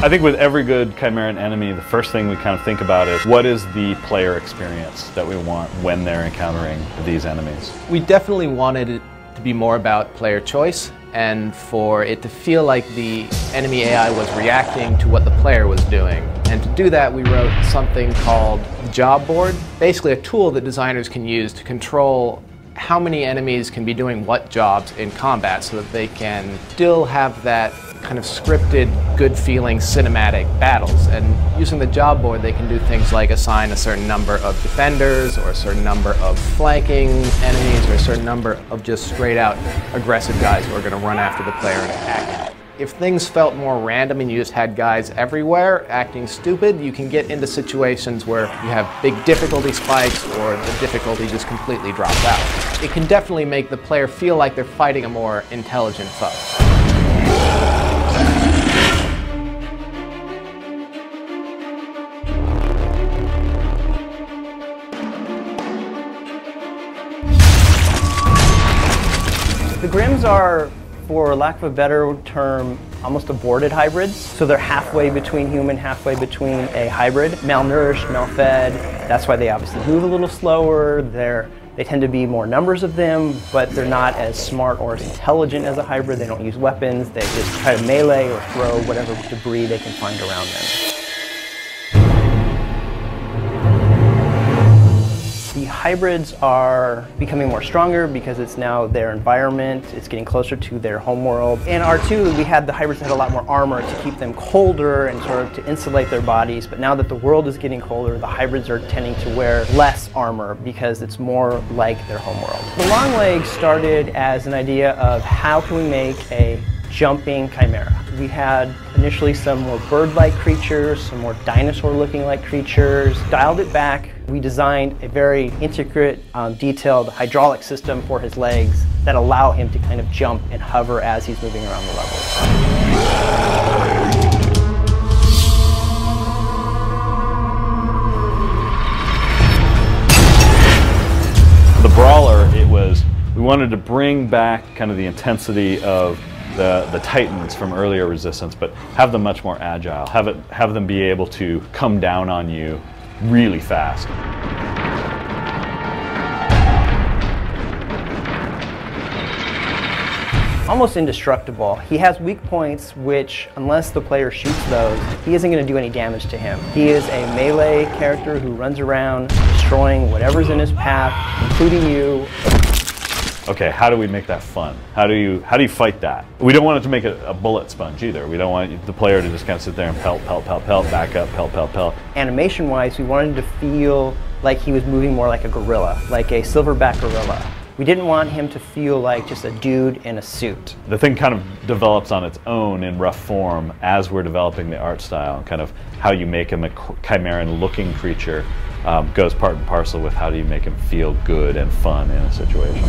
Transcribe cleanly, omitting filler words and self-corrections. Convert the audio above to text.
I think with every good Chimeran enemy, the first thing we kind of think about is what is the player experience that we want when they're encountering these enemies? We definitely wanted it to be more about player choice and for it to feel like the enemy AI was reacting to what the player was doing. And to do that, we wrote something called the job board, basically a tool that designers can use to control how many enemies can be doing what jobs in combat so that they can still have that kind of scripted, good-feeling cinematic battles. And using the job board, they can do things like assign a certain number of defenders, or a certain number of flanking enemies, or a certain number of just straight-out aggressive guys who are going to run after the player and attack. If things felt more random and you just had guys everywhere acting stupid, you can get into situations where you have big difficulty spikes or the difficulty just completely drops out. It can definitely make the player feel like they're fighting a more intelligent foe. The Grims are, for lack of a better term, almost aborted hybrids. So they're halfway between human, halfway between a hybrid. Malnourished, malfed. That's why they obviously move a little slower. They tend to be more numbers of them, but they're not as smart or as intelligent as a hybrid. They don't use weapons. They just try to melee or throw whatever debris they can find around them. The hybrids are becoming more stronger because it's now their environment, it's getting closer to their homeworld. In R2, we had the hybrids that had a lot more armor to keep them colder and sort of to insulate their bodies, but now that the world is getting colder, the hybrids are tending to wear less armor because it's more like their homeworld. The Longlegs started as an idea of how can we make a jumping chimera. We had initially some more bird-like creatures, some more dinosaur-looking like creatures. Dialed it back, we designed a very intricate, detailed hydraulic system for his legs that allow him to kind of jump and hover as he's moving around the level. The Brawler, we wanted to bring back kind of the intensity of the Titans from earlier Resistance, but have them much more agile, have them be able to come down on you really fast. Almost indestructible. He has weak points which, unless the player shoots those, he isn't going to do any damage to him. He is a melee character who runs around destroying whatever's in his path, including you. Okay, how do we make that fun? How do you fight that? We don't want it to make a bullet sponge either. We don't want the player to just kind of sit there and pelt, pelt, pelt, pelt, back up, pelt, pelt, pelt. Animation-wise, we wanted to feel like he was moving more like a gorilla, like a silverback gorilla. We didn't want him to feel like just a dude in a suit. The thing kind of develops on its own in rough form as we're developing the art style, kind of how you make him a Chimeran-looking creature goes part and parcel with how do you make him feel good and fun in a situation.